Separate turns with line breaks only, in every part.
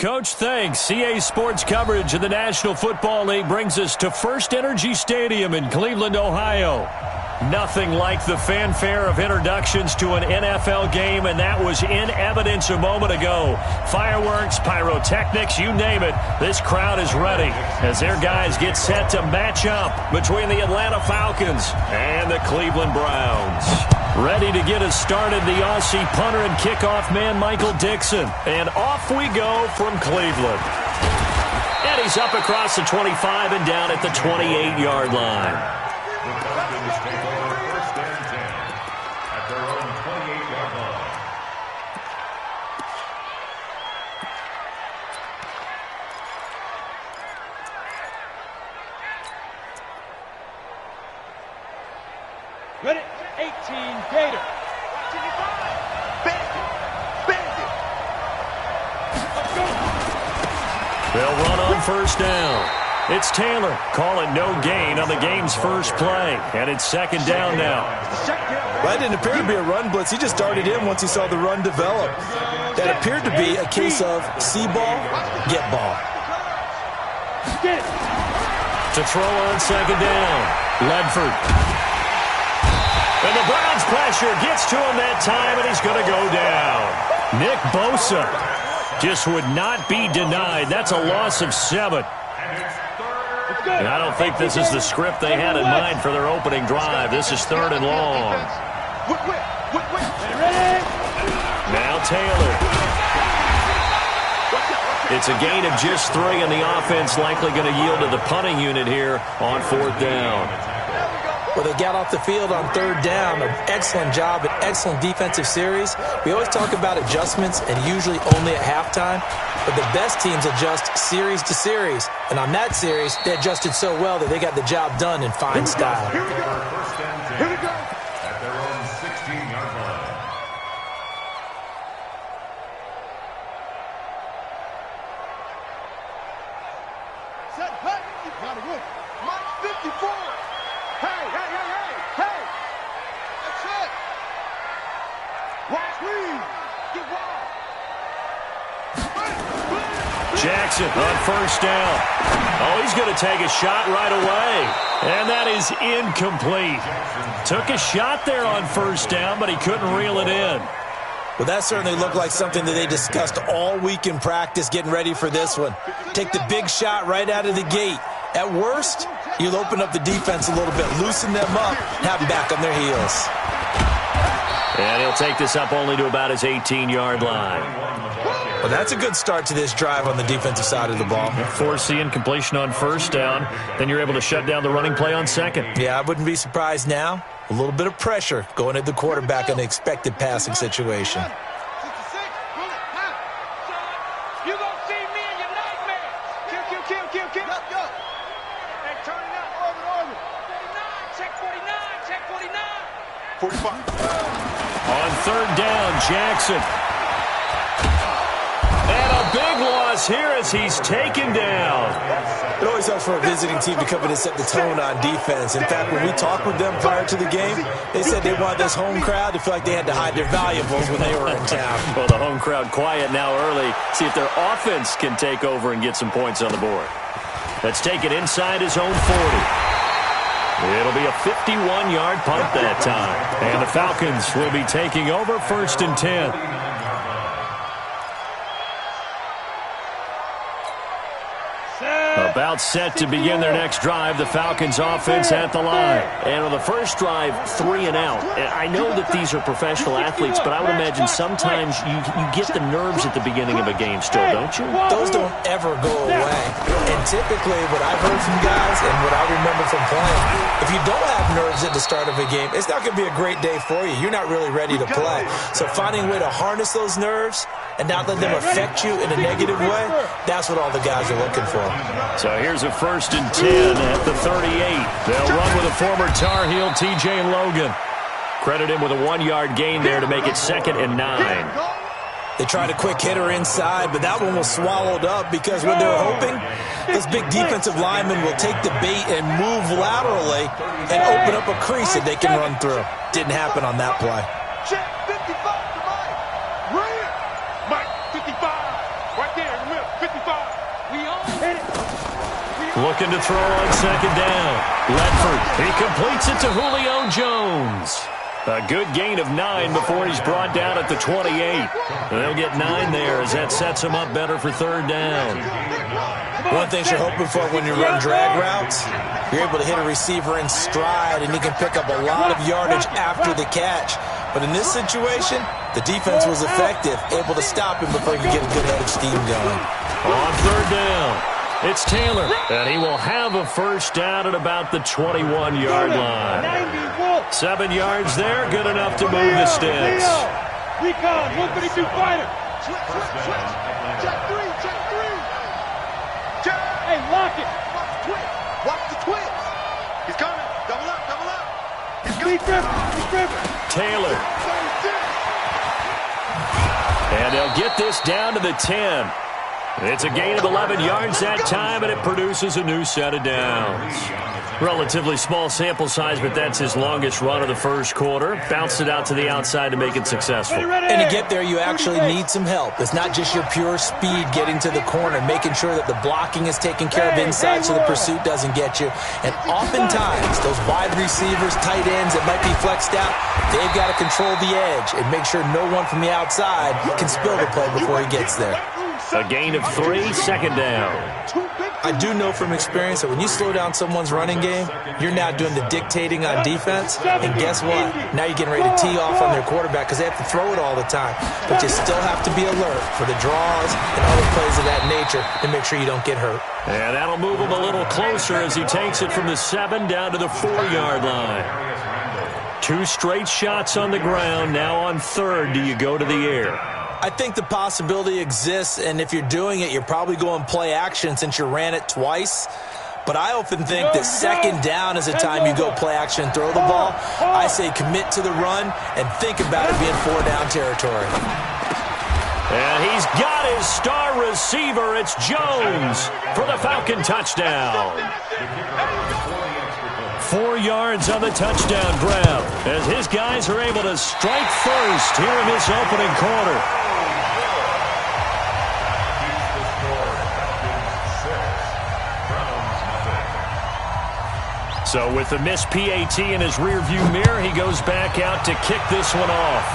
Coach. Thanks. CA Sports coverage of the National Football League brings us to First Energy Stadium in Cleveland, Ohio. Nothing like the fanfare of introductions to an NFL game, and that was in evidence a moment ago. Fireworks, pyrotechnics, you name it, this crowd is ready as their guys get set to match up between the Atlanta Falcons and the Cleveland Browns. Ready to get us started, the Aussie punter and kickoff man, Michael Dixon. And off we go from Cleveland. And he's up across the 25 and down at the 28-yard line.
Ready? 18, Gator. Bandit.
They'll run on first down. It's Taylor. Call it no gain on the game's first play. And it's second down now.
That didn't appear to be a run blitz. He just darted in once he saw the run develop. That appeared to be a case of see ball, get ball.
To throw on second down. Ledford. And the Browns pressure gets to him that time, and he's going to go down. Nick Bosa just would not be denied. That's a loss of 7. And I don't think this is the script they had in mind for their opening drive. This is third and long. Now Taylor. It's a gain of just 3, and the offense likely going to yield to the punting unit here on fourth down.
Well, they got off the field on third down. An excellent job, an excellent defensive series. We always talk about adjustments, and usually only at halftime. But the best teams adjust series to series. And on that series, they adjusted so well that they got the job done in fine style.
Here we go. Here we go. At their own 16-yard line.
Set, cut. You got it. Mike 54. Hey. That's it. Watch me. Get wild.
Jackson on first down. Oh, he's going to take a shot right away. And that is incomplete. Took a shot there on first down, but he couldn't reel it in.
Well, that certainly looked like something that they discussed all week in practice getting ready for this one. Take the big shot right out of the gate. At worst, you'll open up the defense a little bit, loosen them up, have them back on their heels.
And he'll take this up only to about his 18-yard line.
Well, that's a good start to this drive on the defensive side of the ball.
Force the incompletion on first down. Then you're able to shut down the running play on second.
Yeah, I wouldn't be surprised now. A little bit of pressure going at the quarterback in an expected passing situation.
You gonna see me in your nightmare. Kill. Let's go. Hey, turn it up. Orbit. 49. Check 49. 45.
On third down, Jackson. And a big loss here as he's taken down.
It always helps for a visiting team to come in and set the tone on defense. In fact, when we talked with them prior to the game, they said they wanted this home crowd to feel like they had to hide their valuables when they were in town.
Well, the home crowd quiet now early. See if their offense can take over and get some points on the board. Let's take it inside his own 40. It'll be a 51-yard punt that time. And the Falcons will be taking over first and 10. About set to begin their next drive. The Falcons offense at the line. And on the first drive, 3 and out. I know that these are professional athletes, but I would imagine sometimes you get the nerves at the beginning of a game still, don't you?
Those don't ever go away. And typically what I've heard from guys and what I remember from playing, if you don't have nerves at the start of a game, it's not going to be a great day for you. You're not really ready to play. So finding a way to harness those nerves and not let them affect you in a negative way, that's what all the guys are looking for.
So here's a first and 10 at the 38. They'll run with a former Tar Heel, T.J. Logan. Credit him with a 1-yard gain there to make it second and 9.
They tried a quick hitter inside, but that one was swallowed up because what they were hoping, those big defensive linemen will take the bait and move laterally and open up a crease that they can run through. Didn't happen on that play.
Check 55 to Mike. Right. Mike 55. Right there in the middle.
Looking to throw on second down. Ledford, he completes it to Julio Jones. A good gain of 9 before he's brought down at the 28. They'll get 9 there as that sets him up better for third down.
One thing you're hoping for when you run drag routes, you're able to hit a receiver in stride and he can pick up a lot of yardage after the catch. But in this situation, the defense was effective, able to stop him before he could get a good head of steam going.
On third down, it's Taylor, and he will have a first down at about the 21-yard line. 7 yards there, good enough to move the sticks.
Recon, 132 fighter. Check 3, check 3. Hey, lock it. Watch the twins. He's coming. Double up, double up. He's coming.
Taylor. And they'll get this down to the 10. It's a gain of 11 yards that time, and it produces a new set of downs. Relatively small sample size, but that's his longest run of the first quarter. Bounced it out to the outside to make it successful.
And to get there, you actually need some help. It's not just your pure speed getting to the corner, making sure that the blocking is taken care of inside so the pursuit doesn't get you. And oftentimes, those wide receivers, tight ends that might be flexed out, they've got to control the edge and make sure no one from the outside can spill the play before he gets there.
A gain of 3, second down.
I do know from experience that when you slow down someone's running game, you're now doing the dictating on defense. And guess what? Now you're getting ready to tee off on their quarterback because they have to throw it all the time. But you still have to be alert for the draws and other plays of that nature to make sure you don't get hurt.
And that'll move him a little closer as he takes it from the 7 down to the 4-yard line. 2 straight shots on the ground. Now on third, do you go to the air?
I think the possibility exists, and if you're doing it, you're probably going play action since you ran it twice. But I often think that second down is a time you go play action and throw the ball. I say commit to the run and think about it being 4-down territory.
And he's got his star receiver. It's Jones for the Falcon touchdown. 4 yards on the touchdown grab as his guys are able to strike first here in this opening quarter. So with the missed PAT in his rearview mirror, he goes back out to kick this one off.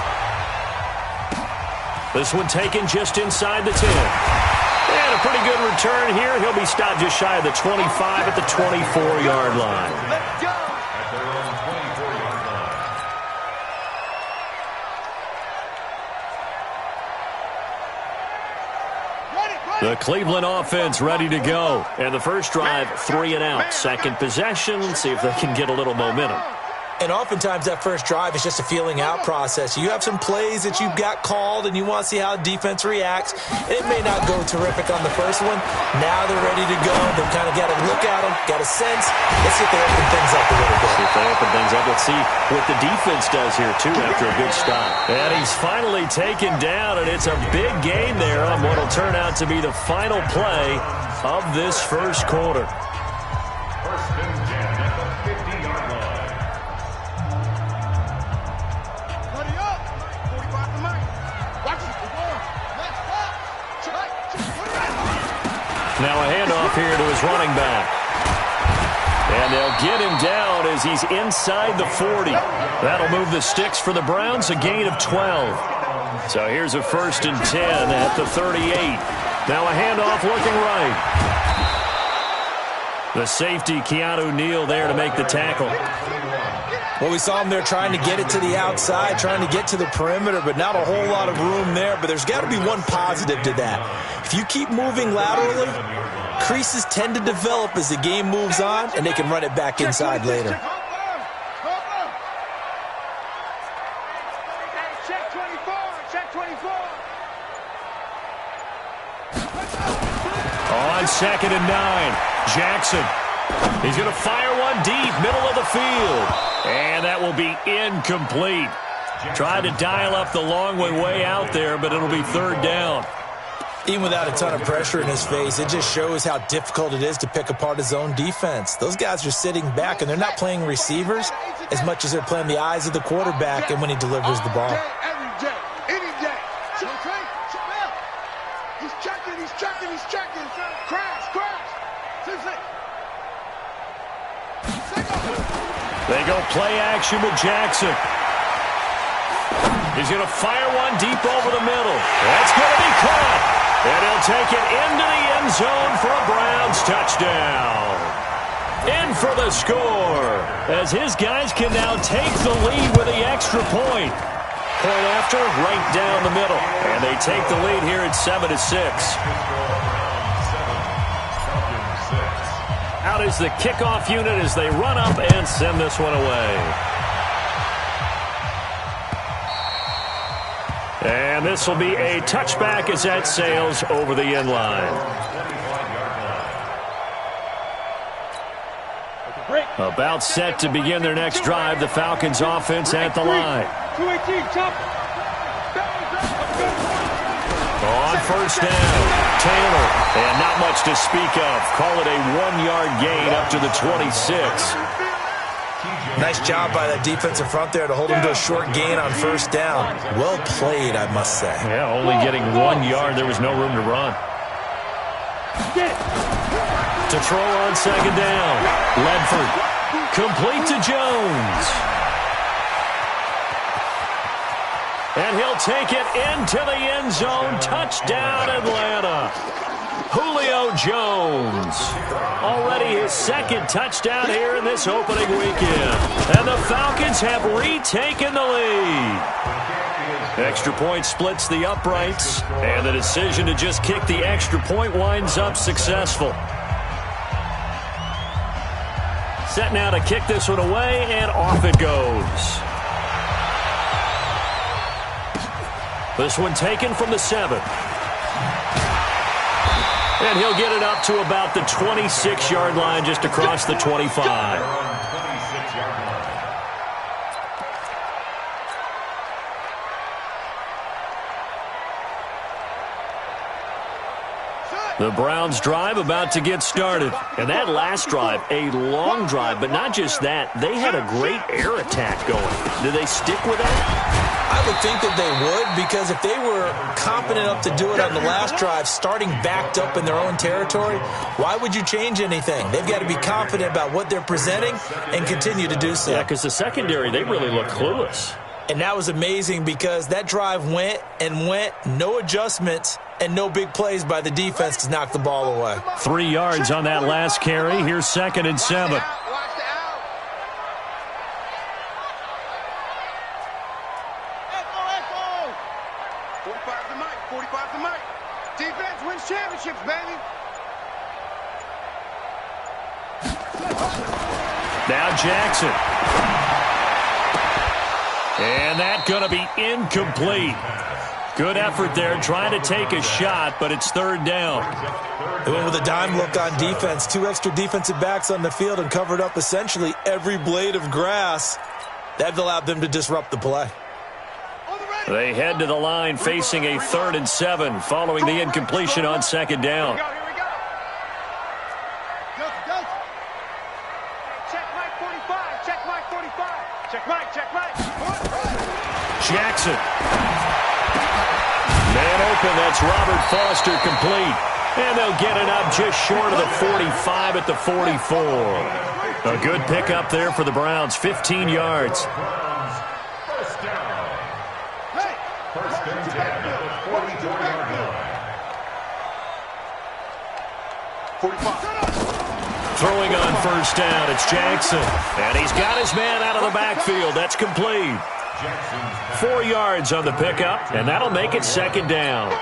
This one taken just inside the 10. And a pretty good return here. He'll be stopped just shy of the 25 at the 24-yard line.
Let's go.
The Cleveland offense ready to go. And the first drive, 3 and out. Second possession, see if they can get a little momentum.
And oftentimes that first drive is just a feeling out process. You have some plays that you've got called and you want to see how defense reacts. It may not go terrific on the first one. Now they're ready to go. They've kind of got to look at them, got a sense. Let's see if they open things up a little bit.
See if they open things up. Let's see what the defense does here, too, after a good stop. And he's finally taken down, and it's a big gain there on what will turn out to be the final play of this first quarter.
First and 10 at the 50-yard line.
Now a handoff here to his running back. And they'll get him down as he's inside the 40. That'll move the sticks for the Browns, a gain of 12. So here's a first and 10 at the 38. Now a handoff looking right. The safety, Keanu Neal, there to make the tackle.
Well, we saw him there trying to get it to the outside, trying to get to the perimeter, but not a whole lot of room there. But there's got to be one positive to that. If you keep moving laterally, creases tend to develop as the game moves on, and they can run it back inside later.
Check 24, check 24.
On second and 9, Jackson. He's going to fire one deep, middle of the field. And that will be incomplete. Tried to dial up the long way out there, but it'll be third down.
Even without a ton of pressure in his face, it just shows how difficult it is to pick apart his own defense. Those guys are sitting back, and they're not playing receivers as much as they're playing the eyes of the quarterback and when he delivers the ball.
Every day, any day. He's checking, he's checking. Crash.
They go play action with Jackson. He's going to fire one deep over the middle. That's going to be caught. And he'll take it into the end zone for a Browns touchdown. In for the score, as his guys can now take the lead with the extra point. Point after, right down the middle. And they take the lead here at 7-6. Out is the kickoff unit as they run up and send this one away. And this will be a touchback as that sails over the end line. About set to begin their next drive. The Falcons offense at the line. On first down, Taylor. And not much to speak of. Call it a 1-yard gain up to the 26.
Nice job by that defensive front there to hold him to a short gain on first down. Well played, I must say.
Yeah, only getting 1 yard. There was no room to run. To throw on second down. Ledford. Complete to Jones. And he'll take it into the end zone. Touchdown, Atlanta. Julio Jones. Already his second touchdown here in this opening weekend. And the Falcons have retaken the lead. Extra point splits the uprights. And the decision to just kick the extra point winds up successful. Set now to kick this one away, and off it goes. This one taken from the 7. And he'll get it up to about the 26-yard line, just across the 25. The Browns drive about to get started. And that last drive, a long drive, but not just that. They had a great air attack going. Do they stick with that?
I would think that they would, because if they were confident enough to do it on the last drive, starting backed up in their own territory, why would you change anything? They've got to be confident about what they're presenting and continue to do so.
Yeah, because the secondary, they really look clueless.
And that was amazing because that drive went and went, no adjustments, and no big plays by the defense to knock the ball away.
3 yards on that last carry. Here's 2nd and 7.
Watch the out. 45 to Mike. 45 to Mike. Defense wins championships, baby.
Now Jackson. And that's going to be incomplete. Good effort there, trying to take a shot, but it's 3rd down.
They went with a dime look on defense. 2 extra defensive backs on the field and covered up essentially every blade of grass. That allowed them to disrupt the play.
They head to the line facing a 3rd and 7 following the incompletion on 2nd down.
Here we go. Go. Check Mike 45. Check Mike 45. Check Mike.
Jackson. Man open, that's Robert Foster complete. And they'll get it up just short of the 45 at the 44. A good pickup there for the Browns, 15 yards.
First down. First and 10 at the 44-yard line.
45.
Throwing on first down, it's Jackson. And he's got his man out of the backfield. That's complete. 4 yards on the pickup, and that'll make it 2nd down.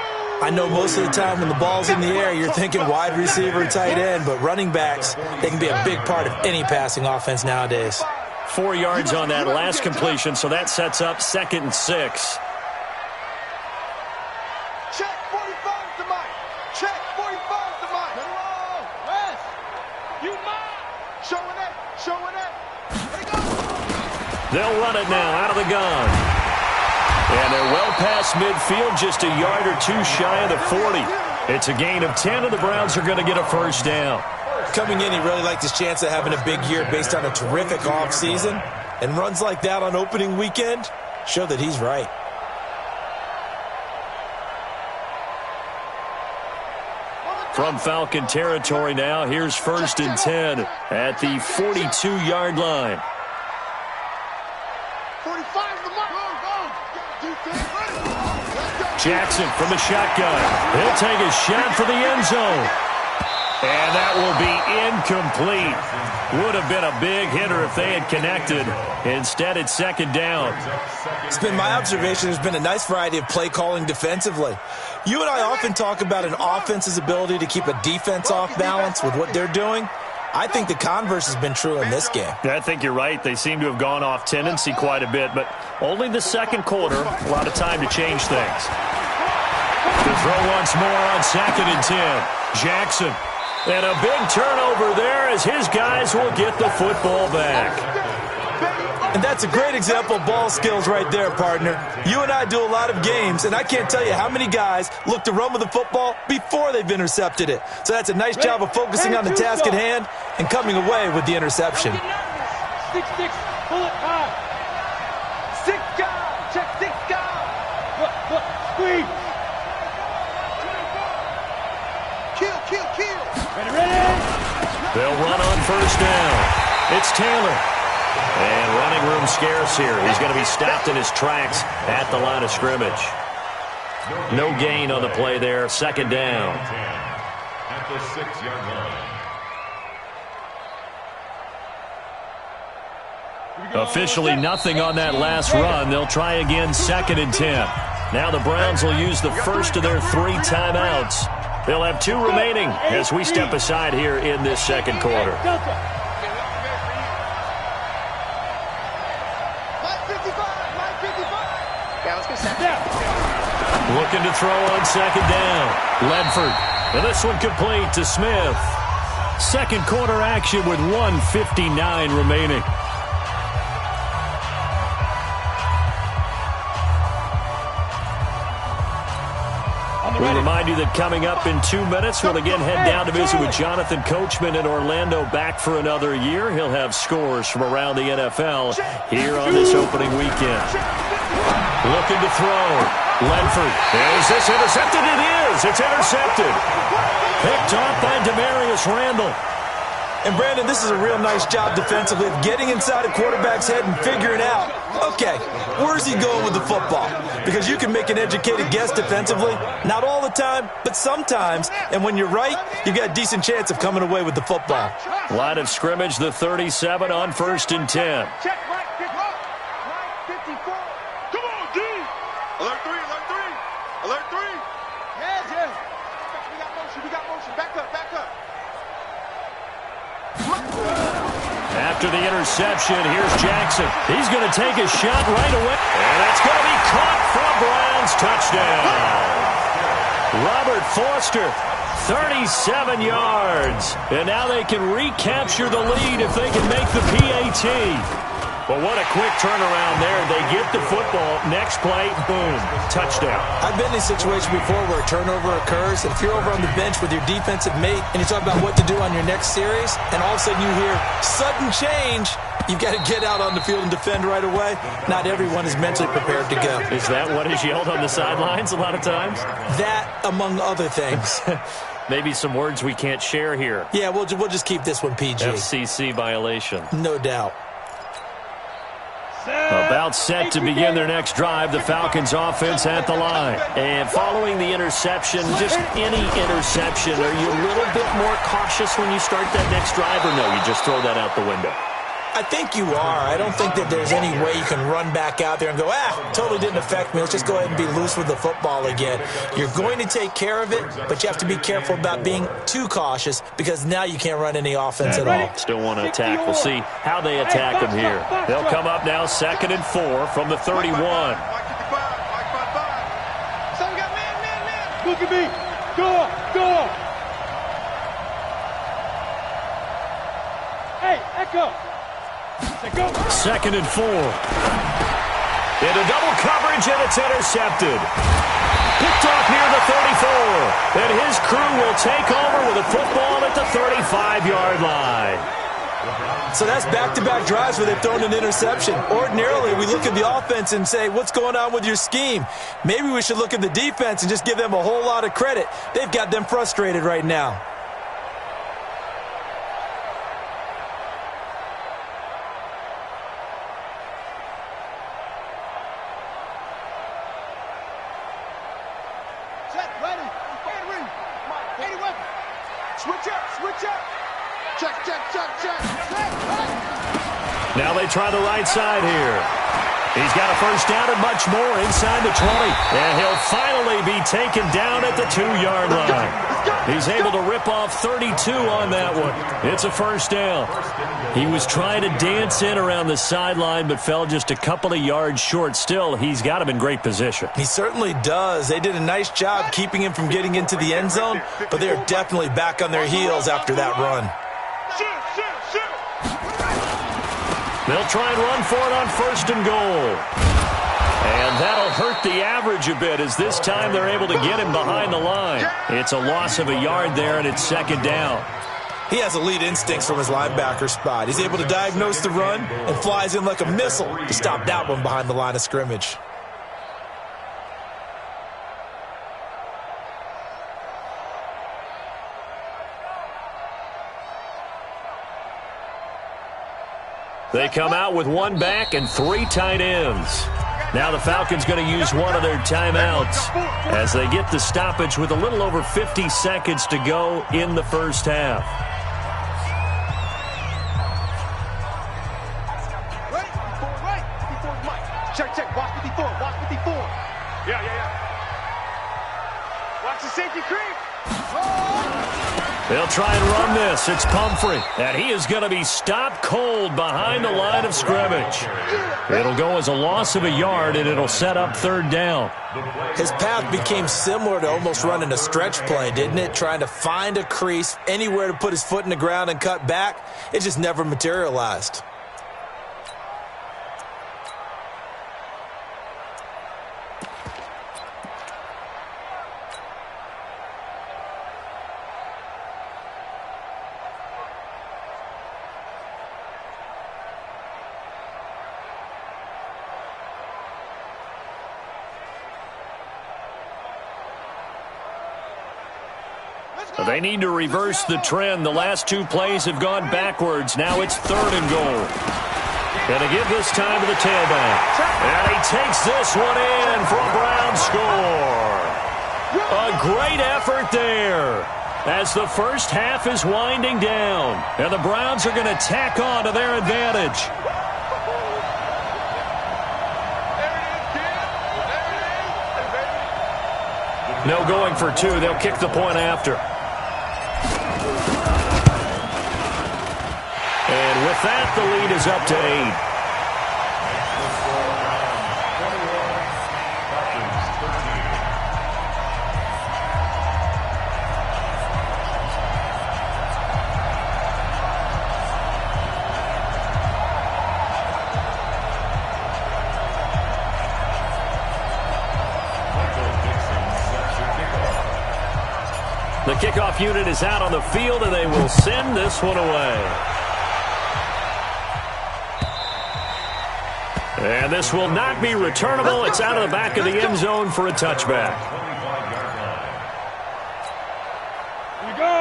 I know most of the time when the ball's in the air, you're thinking wide receiver, tight end, but running backs, they can be a big part of any passing offense nowadays.
4 yards on that last completion, so that sets up 2nd and 6.
Check 45 to Mike. Check 45 to Mike. West. You Mike. Showing it. Let it go.
They'll run it now out of the gun. And they're well past midfield, just a yard or 2 shy of the 40. It's a gain of 10, and the Browns are going to get a first down.
Coming in, he really liked his chance of having a big year based on a terrific offseason. And runs like that on opening weekend show that he's right.
from Falcon territory now. Here's 1st and 10 at the 42-yard line.
45 is the mark.
Jackson from the shotgun. He'll take a shot for the end zone. And that will be incomplete. Would have been a big hitter if they had connected. Instead, it's 2nd down.
It's been my observation there's been a nice variety of play calling defensively. You and I often talk about an offense's ability to keep a defense off balance with what they're doing. I think the converse has been true in this game.
Yeah, I think you're right. They seem to have gone off tendency quite a bit, but only the 2nd quarter. A lot of time to change things. To throw once more on 2nd and 10. Jackson. And a big turnover there as his guys will get the football back.
And that's a great example of ball skills right there, partner. You and I do a lot of games, and I can't tell you how many guys look to run with the football before they've intercepted it. So that's a nice job of focusing on the task at hand and coming away with the interception.
6-6, pull it high. 6 guys, check 6 guys. Look, squeeze. Kill. Ready.
They'll run on 1st down. It's Taylor. And running room scarce here. He's going to be stopped in his tracks at the line of scrimmage. No gain on the play there. 2nd down.
At the 6-yard line.
Officially nothing on that last run. They'll try again 2nd and 10. Now the Browns will use the first of their 3 timeouts. They'll have 2 remaining as we step aside here in this 2nd quarter. Looking to throw on 2nd down. Ledford. And this one complete to Smith. 2nd quarter action with 1:59 remaining. We remind you that coming up in 2 minutes, we'll again head down to visit with Jonathan Coachman in Orlando, back for another year. He'll have scores from around the NFL here on this opening weekend. Looking to throw. Ledford. Is this intercepted? It is. It's intercepted. Picked off by Demarius Randall.
And, Brandon, this is a real nice job defensively of getting inside a quarterback's head and figuring out, okay, where's he going with the football? Because you can make an educated guess defensively, not all the time, but sometimes. And when you're right, you've got a decent chance of coming away with the football.
Line of scrimmage, the 37 on 1st and 10.
Check right 54. Come on, D. Alert 3. Yeah. We got motion. Back up.
After the interception, here's Jackson. He's going to take a shot right away. And that's going to be caught for a Browns touchdown. Robert Foster, 37 yards. And now they can recapture the lead if they can make the PAT. But what a quick turnaround there. They get the football. Next play, boom, touchdown.
I've been in a situation before where a turnover occurs, and if you're over on the bench with your defensive mate and you talk about what to do on your next series, and all of a sudden you hear sudden change, you've got to get out on the field and defend right away. Not everyone is mentally prepared to go.
Is that what is yelled on the sidelines a lot of times?
That, among other things.
Maybe some words we can't share here.
Yeah, we'll just keep this one PG.
FCC violation.
No doubt.
About set to begin their next drive, the Falcons offense at the line. And following the interception, just any interception, are you a little bit more cautious when you start that next drive, or no, you just throw that out the window?
I think you are. I don't think that there's any way you can run back out there and go, totally didn't affect me. Let's just go ahead and be loose with the football again. You're going to take care of it, but you have to be careful about being too cautious because now you can't run any offense at all.
Still want to attack. We'll see how they attack them here. They'll come up now 2nd and 4 from the 31.
So we got man. Look at me. Go. Hey, Echo.
2nd and 4. Into double coverage, and it's intercepted. Picked off near the 34. And his crew will take over with a football at the 35-yard line.
So that's back-to-back drives where they've thrown an interception. Ordinarily, we look at the offense and say, what's going on with your scheme? Maybe we should look at the defense and just give them a whole lot of credit. They've got them frustrated right now.
Set, ready, and read. 81. Switch up. Check.
Now they try the right side here. He's got a first down and much more inside the 20. And he'll finally be taken down at the 2-yard line. He's able to rip off 32 on that one. It's a first down. He was trying to dance in around the sideline but fell just a couple of yards short. Still, he's got him in great position.
He certainly does. They did a nice job keeping him from getting into the end zone, but they're definitely back on their heels after that run.
They'll try and run for it on first and goal. And that'll hurt the average a bit as this time they're able to get him behind the line. It's a loss of a yard there, and it's second down.
He has elite instincts from his linebacker spot. He's able to diagnose the run and flies in like a missile to stop that one behind the line of scrimmage.
They come out with one back and 3 tight ends. Now the Falcons going to use one of their timeouts as they get the stoppage with a little over 50 seconds to go in the first half.
Right. Check. Watch 54. Yeah. Watch the safety creep.
They'll try and run this. It's Pumphrey. And he is going to be stopped cold behind the line of scrimmage. It'll go as a loss of a yard, and it'll set up third down.
His path became similar to almost running a stretch play, didn't it? Trying to find a crease, anywhere to put his foot in the ground and cut back. It just never materialized.
They need to reverse the trend. The last 2 plays have gone backwards. Now it's third and goal. Going to give this time to the tailback. And he takes this one in for a Brown score. A great effort there as the first half is winding down. And the Browns are going to tack on to their advantage. No going for 2. They'll kick the point after. And with that, the lead is up to 8. The kickoff unit is out on the field, and they will send this one away. And this will not be returnable. It's out of the back of the end zone for a touchback.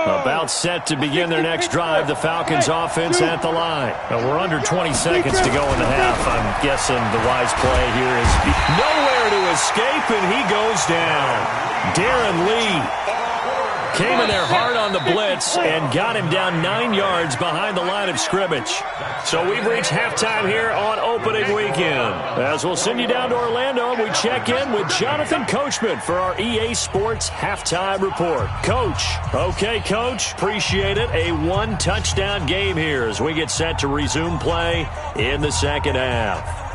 About set to begin their next drive. The Falcons offense at the line. We're under 20 seconds to go in the half. I'm guessing the wise play here is nowhere to escape, and he goes down. Darren Lee came in there hard on the blitz and got him down 9 yards behind the line of scrimmage. So we've reached halftime here on opening weekend. As we'll send you down to Orlando, we check in with Jonathan Coachman for our EA Sports Halftime Report. Coach. Okay, Coach. Appreciate it. A 1-touchdown game here as we get set to resume play in the second half.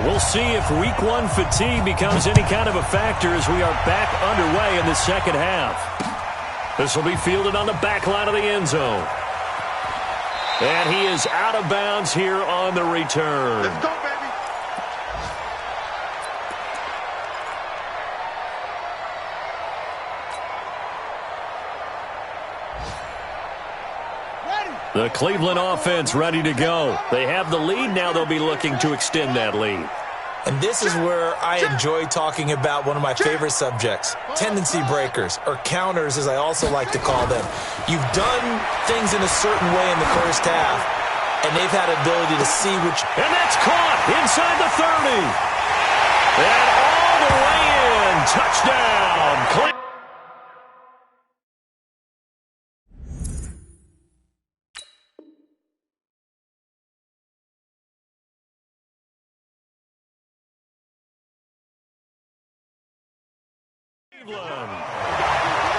We'll see if Week 1 fatigue becomes any kind of a factor as we are back underway in the second half. This will be fielded on the back line of the end zone. And he is out of bounds here on the return.
Let's go, baby.
The Cleveland offense ready to go. They have the lead. Now they'll be looking to extend that lead.
And this is where I enjoy talking about one of my favorite subjects, tendency breakers, or counters as I also like to call them. You've done things in a certain way in the first half, and they've had ability to see which...
And that's caught inside the 30. And all the way in. Touchdown. Cleveland.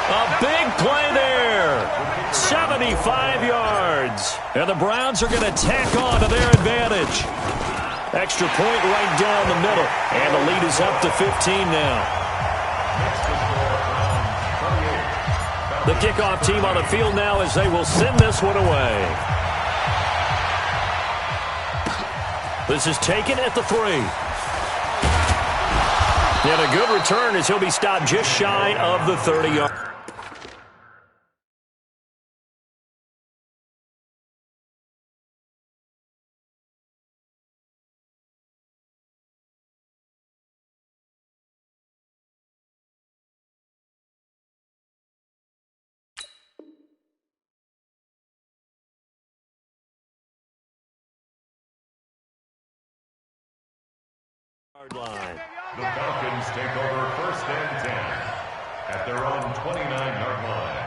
A big play there. 75 yards. And the Browns are going to tack on to their advantage. Extra point right down the middle. And the lead is up to 15 now. The kickoff team on the field now as they will send this one away. This is taken at the 3. And a good return as he'll be stopped just shy of the 30-yard. Line.
The Falcons take over 1st and 10 at their own 29-yard line.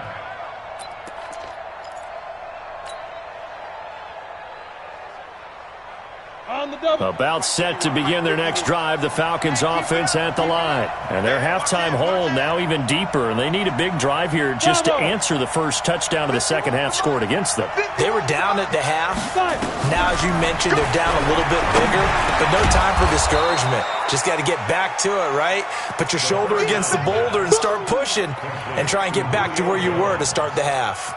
About set to begin their next drive, the Falcons offense at the line. And their halftime hole now even deeper, and they need a big drive here just to answer the first touchdown of the second half scored against them.
They were down at the half. Now, as you mentioned, they're down a little bit bigger, but no time for discouragement. Just got to get back to it, right? Put your shoulder against the boulder and start pushing and try and get back to where you were to start the half.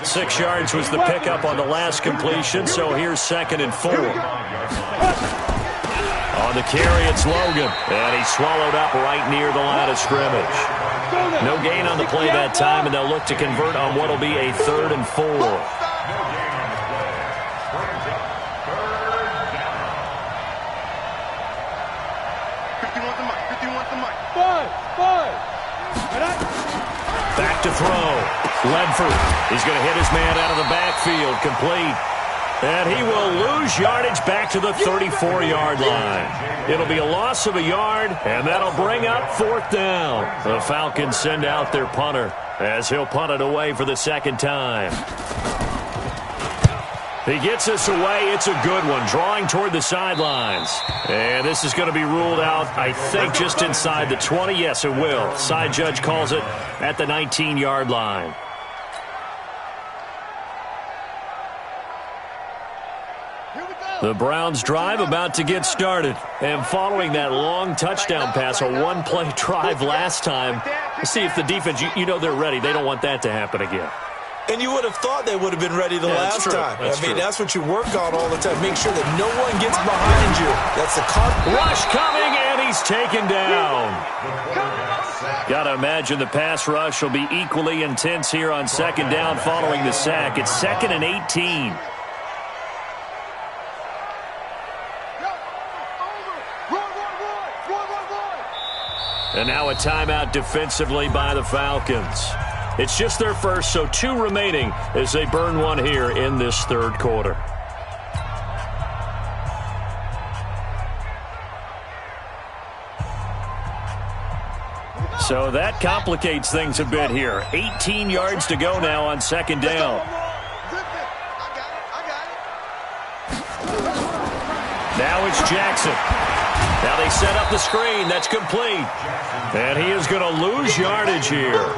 6 yards was the pickup on the last completion, so here's 2nd and 4. On the carry, it's Logan, and he's swallowed up right near the line of scrimmage. No gain on the play that time, and they'll look to convert on what will be a 3rd and 4. Back to throw. Ledford is going to hit his man out of the backfield, complete. And he will lose yardage back to the 34-yard line. It'll be a loss of a yard, and that'll bring up 4th down. The Falcons send out their punter as he'll punt it away for the second time. He gets us away. It's a good one, drawing toward the sidelines. And this is going to be ruled out, I think, just inside the 20. Yes, it will. Side judge calls it at the 19-yard line. The Browns drive about to get started. And following that long touchdown pass, a one-play drive last time, let's see if the defense, you know they're ready. They don't want that to happen again.
And you would have thought they would have been ready the last time. That's what you work on all the time. Make sure that no one gets behind you. That's the
rush coming, and he's taken down. Got to imagine the pass rush will be equally intense here on 2nd down following the sack. It's 2nd and 18. And now a timeout defensively by the Falcons. It's just their first, so 2 remaining as they burn one here in this 3rd quarter. So that complicates things a bit here. 18 yards to go now on 2nd down. Now it's Jackson. Now they set up the screen. That's complete. And he is going to lose yardage here.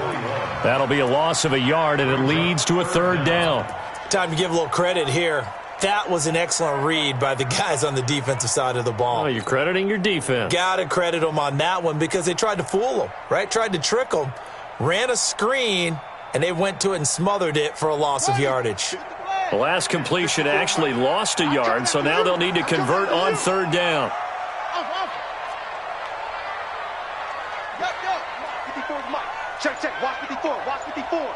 That'll be a loss of a yard, and it leads to a 3rd down.
Time to give a little credit here. That was an excellent read by the guys on the defensive side of the ball.
Oh, you're crediting your defense.
Got to credit them on that one because they tried to fool them, right? Tried to trick them. Ran a screen, and they went to it and smothered it for a loss of yardage.
The last completion actually lost a yard, so now they'll need to convert on 3rd down.
Check, watch 54, watch 54.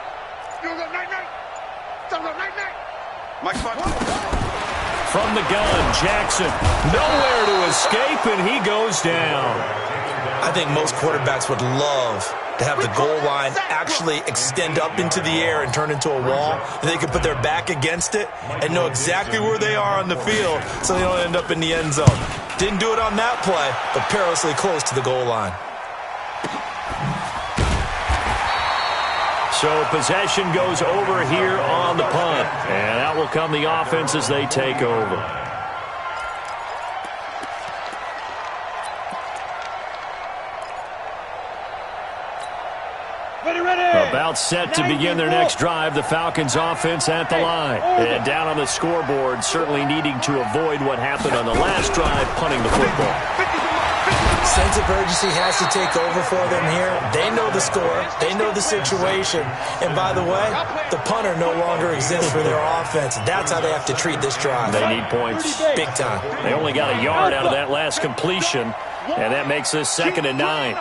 From the gun, Jackson. Nowhere to escape, and he goes down.
I think most quarterbacks would love to have the goal line actually extend up into the air and turn into a wall. And they can put their back against it and know exactly where they are on the field so they don't end up in the end zone. Didn't do it on that play, but perilously close to the goal line.
So possession goes over here on the punt. And out will come the offense as they take over. About set to begin their next drive, the Falcons offense at the line. And down on the scoreboard, certainly needing to avoid what happened on the last drive, punting the football.
Sense of urgency has to take over for them here. They know the score. They know the situation. And by the way, the punter no longer exists for their offense. That's how they have to treat this drive.
They need points.
Big time.
They only got a yard out of that last completion, and that makes this 2nd and 9.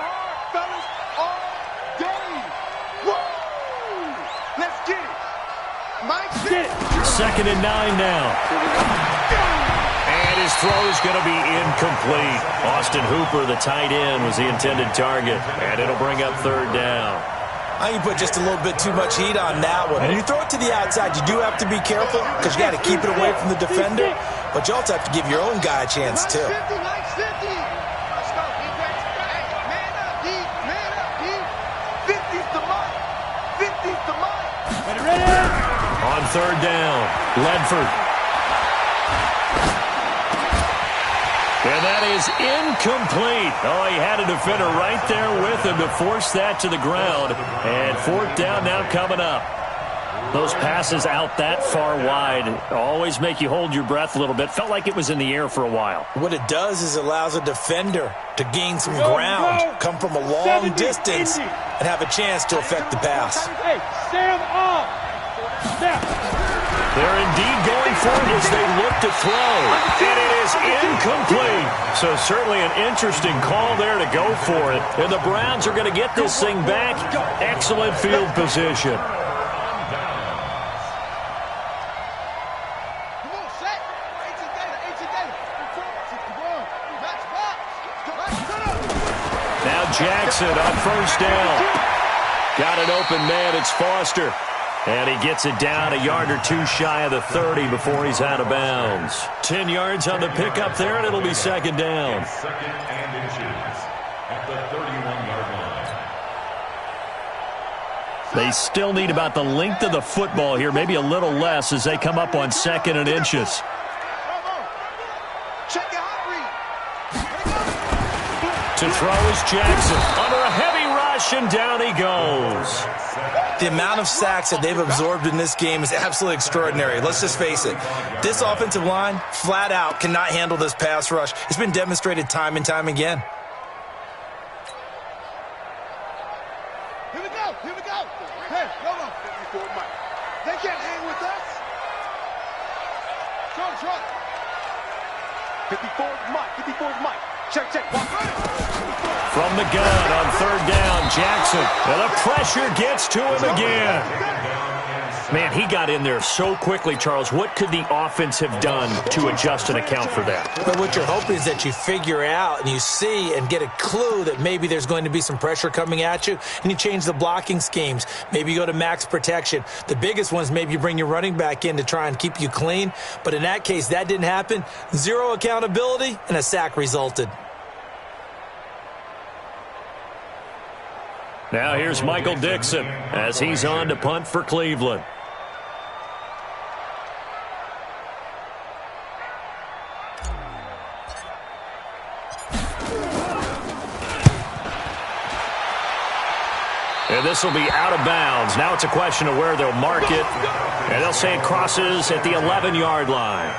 Second and 9 now. And his throw's going to be incomplete. Austin Hooper, the tight end, was the intended target. And it'll bring up 3rd down.
I think you put just a little bit too much heat on that one. When you throw it to the outside, you do have to be careful because you got to keep it away from the defender. But you also have to give your own guy a chance, too.
On 3rd down, Ledford. And that is incomplete. Oh, he had a defender right there with him to force that to the ground. And 4th down now coming up. Those passes out that far wide always make you hold your breath a little bit. Felt like it was in the air for a while.
What it does is allows a defender to gain some ground, come from a long distance, and have a chance to affect the pass.
They're indeed going for it as they look to throw. And it is incomplete. So certainly an interesting call there to go for it. And the Browns are going to get this thing back. Excellent field position. Now Jackson on 1st down. Got an open man. It's Foster. And he gets it down a yard or 2 shy of the 30 before he's out of bounds. 10 yards on the pickup there, and it'll be 2nd down.
2nd and inches at the 31-yard line.
They still need about the length of the football here, maybe a little less as they come up on 2nd and inches. To throw is Jackson. Under a heavy rush, and down he goes.
The amount of sacks that they've absorbed in this game is absolutely extraordinary. Let's just face it. This offensive line, flat out, cannot handle this pass rush. It's been demonstrated time and time again.
Here we go. Hey, hold on. They can't hang with us. Try. 54 is Mike. Check.
From the gun on 3rd down, Jackson. And the pressure gets to him again. Man, he got in there so quickly, Charles. What could the offense have done to adjust and account for that?
But what you're hoping is that you figure out and you see and get a clue that maybe there's going to be some pressure coming at you, and you change the blocking schemes. Maybe you go to max protection. The biggest one is maybe you bring your running back in to try and keep you clean. But in that case, that didn't happen. 0 accountability, and a sack resulted.
Now here's Michael Dixon as he's on to punt for Cleveland. And this will be out of bounds. Now it's a question of where they'll mark it. And they'll say it crosses at the 11-yard line.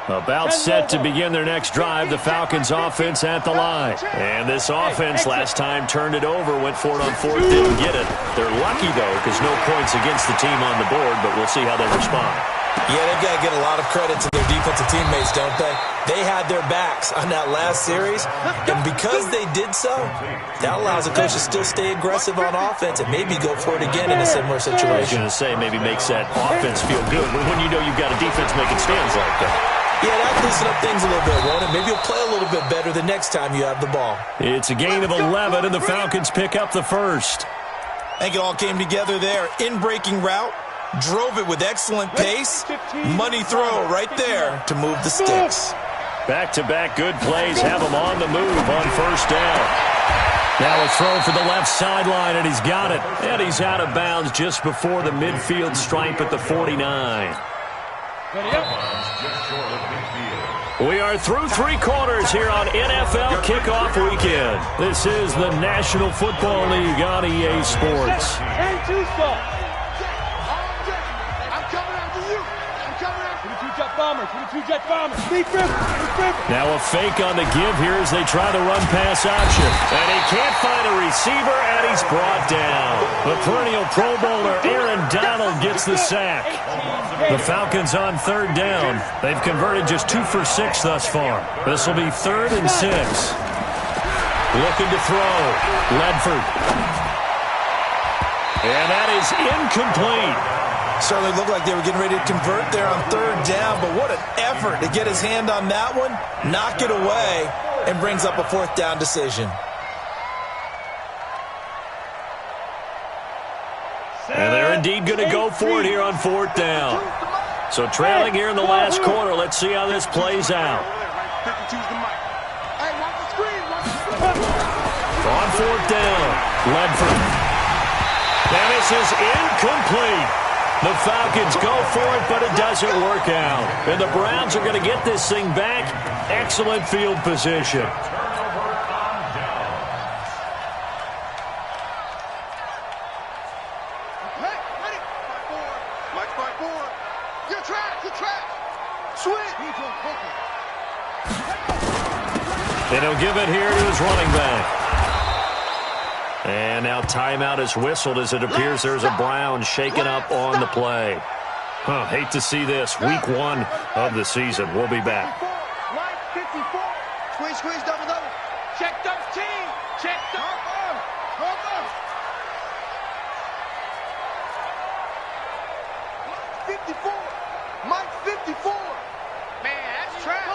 About set to begin their next drive, the Falcons offense at the line. And this offense last time turned it over, went for it on 4th, didn't get it. They're lucky, though, because no points against the team on the board, but we'll see how they respond.
Yeah, they've got to get a lot of credit to their defensive teammates, don't they? They had their backs on that last series, and because they did so, that allows the coach to still stay aggressive on offense and maybe go for it again in a similar situation.
I was going to say maybe makes that offense feel good, but when you know you've got a defense making stands like that.
Yeah, that loosen up things a little bit, won't it? Maybe you'll play a little bit better the next time you have the ball.
It's a gain of 11, and the Falcons pick up the first.
I think it all came together there. In-breaking route, drove it with excellent pace. Money throw right there to move the sticks.
Back-to-back good plays have him on the move on first down. Now a throw for the left sideline, and he's got it. And he's out of bounds just before the midfield stripe at the 49. We are through three quarters here on NFL Kickoff Weekend. This is the National Football League on EA Sports. Now a fake on the give here as they try the run-pass option. And he can't find a receiver, and he's brought down. The perennial Pro Bowler Aaron Donald gets the sack. The Falcons on third down. They've converted just 2 for 6 thus far. This will be 3rd and 6. Looking to throw. Ledford. And that is incomplete.
Certainly looked like they were getting ready to convert there on third down, but what an effort to get his hand on that one, knock it away, and brings up a 4th down decision.
And they're indeed going to go for it here on 4th down. So trailing here in the last quarter. Let's see how this plays out. On 4th down, Ledford. And this is incomplete. The Falcons go for it, but it doesn't work out. And the Browns are going to get this thing back. Excellent field position. And he'll give it here to his running back. And now timeout is whistled as it appears there's a Brown shaken up on the play. Hate to see this. Week 1 of the season. We'll be back.
Squeeze, double. Check 13. Check 54. Mike 54. Man, that's trash.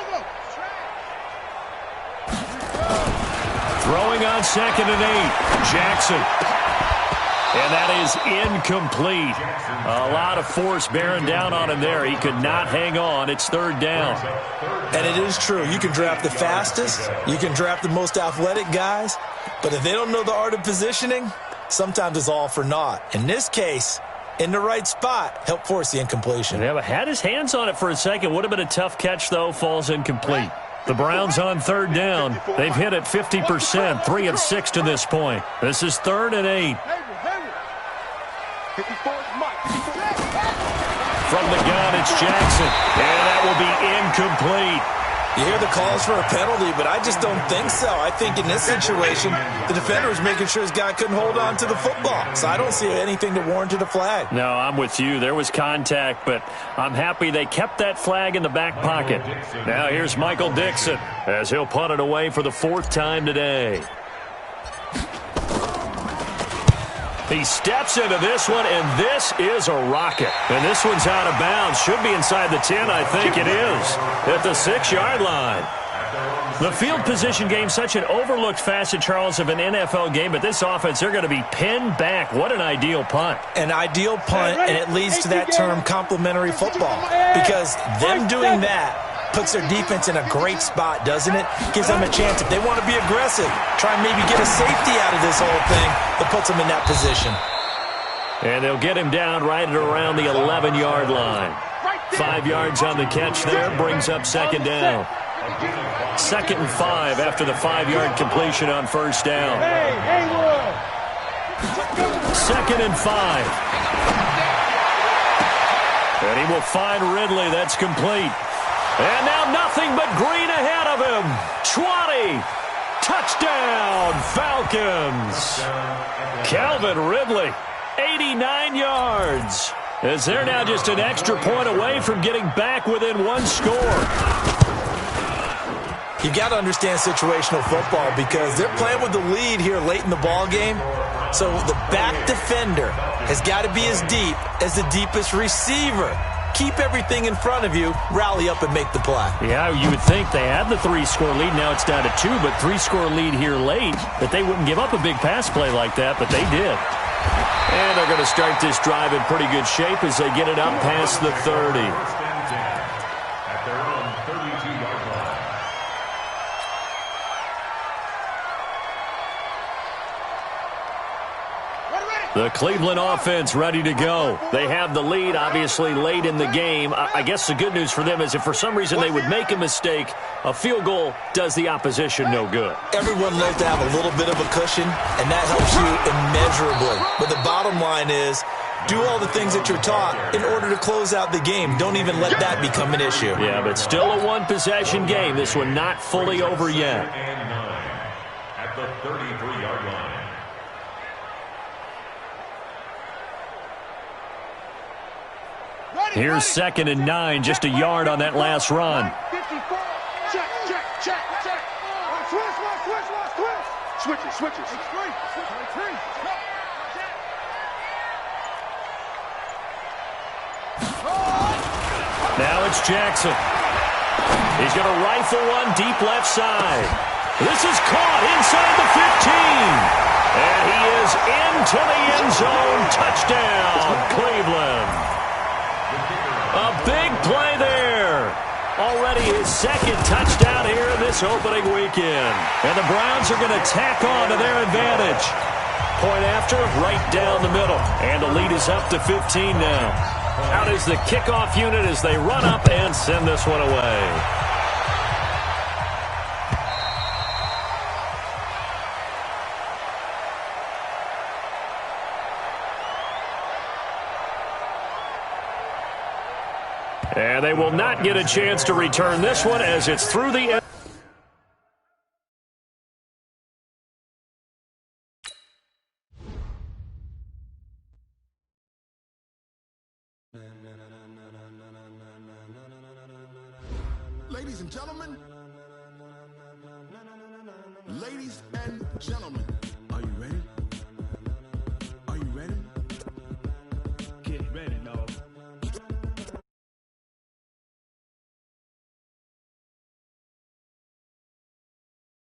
Throwing on 2nd and 8. Jackson. And that is incomplete. A lot of force bearing down on him there. He could not hang on. It's 3rd down.
And it is true. You can draft the fastest. You can draft the most athletic guys. But if they don't know the art of positioning, sometimes it's all for naught. In this case, in the right spot, help force the incompletion.
Yeah, but had his hands on it for a second. Would have been a tough catch, though. Falls incomplete. The Browns on 3rd down. They've hit it 50%, 3 of 6 to this point. This is 3rd and 8. From the gun, it's Jackson. And that will be incomplete.
You hear the calls for a penalty, but I just don't think so. I think in this situation, the defender was making sure his guy couldn't hold on to the football. So I don't see anything to warrant a flag.
No, I'm with you. There was contact, but I'm happy they kept that flag in the back pocket. Now here's Michael Dixon as he'll punt it away for the 4th time today. He steps into this one, and this is a rocket. And this one's out of bounds. Should be inside the 10, I think it is, at the 6-yard line. The field position game, such an overlooked facet, Charles, of an NFL game, but this offense, they're going to be pinned back. What an ideal punt.
An ideal punt, and it leads to that term complementary football, because them doing that puts their defense in a great spot, doesn't it? Gives them a chance, if they want to be aggressive, try and maybe get a safety out of this whole thing, that puts them in that position.
And they'll get him down right at around the 11-yard line. 5 yards on the catch there, brings up 2nd down. 2nd and 5 after the 5-yard completion on 1st down. 2nd and 5. And he will find Ridley. That's complete. And now nothing but green ahead of him. 20. Touchdown, Falcons. Calvin Ridley, 89 yards. As they're now just an extra point away from getting back within one score.
You got to understand situational football because they're playing with the lead here late in the ball game. So the back defender has got to be as deep as the deepest receiver. Keep everything in front of you, rally up and make the play.
Yeah, you would think they had the 3-score lead. Now it's down to 2, but 3-score lead here late, that they wouldn't give up a big pass play like that, but they did. And they're going to start this drive in pretty good shape as they get it up past the 30.
At their own 32-yard line.
The Cleveland offense ready to go. They have the lead, obviously, late in the game. I guess the good news for them is if for some reason they would make a mistake, a field goal does the opposition no good.
Everyone loves to have a little bit of a cushion, and that helps you immeasurably. But the bottom line is, do all the things that you're taught in order to close out the game. Don't even let that become an issue.
Yeah, but still a one-possession game. This one not fully over yet.
And 9 at the 33-yard line.
Here's 2nd and 9, just a yard on that last run.
54. Check, check, check, check. Switches.
Now it's Jackson. He's going to rifle one deep left side. This is caught inside the 15. And he is into the end zone. Touchdown, Cleveland. A big play there. Already his 2nd touchdown here in this opening weekend. And the Browns are going to tack on to their advantage. Point after, right down the middle. And the lead is up to 15 now. Out is the kickoff unit as they run up and send this one away. And they will not get a chance to return this one as it's through the end.
Ladies and gentlemen, are you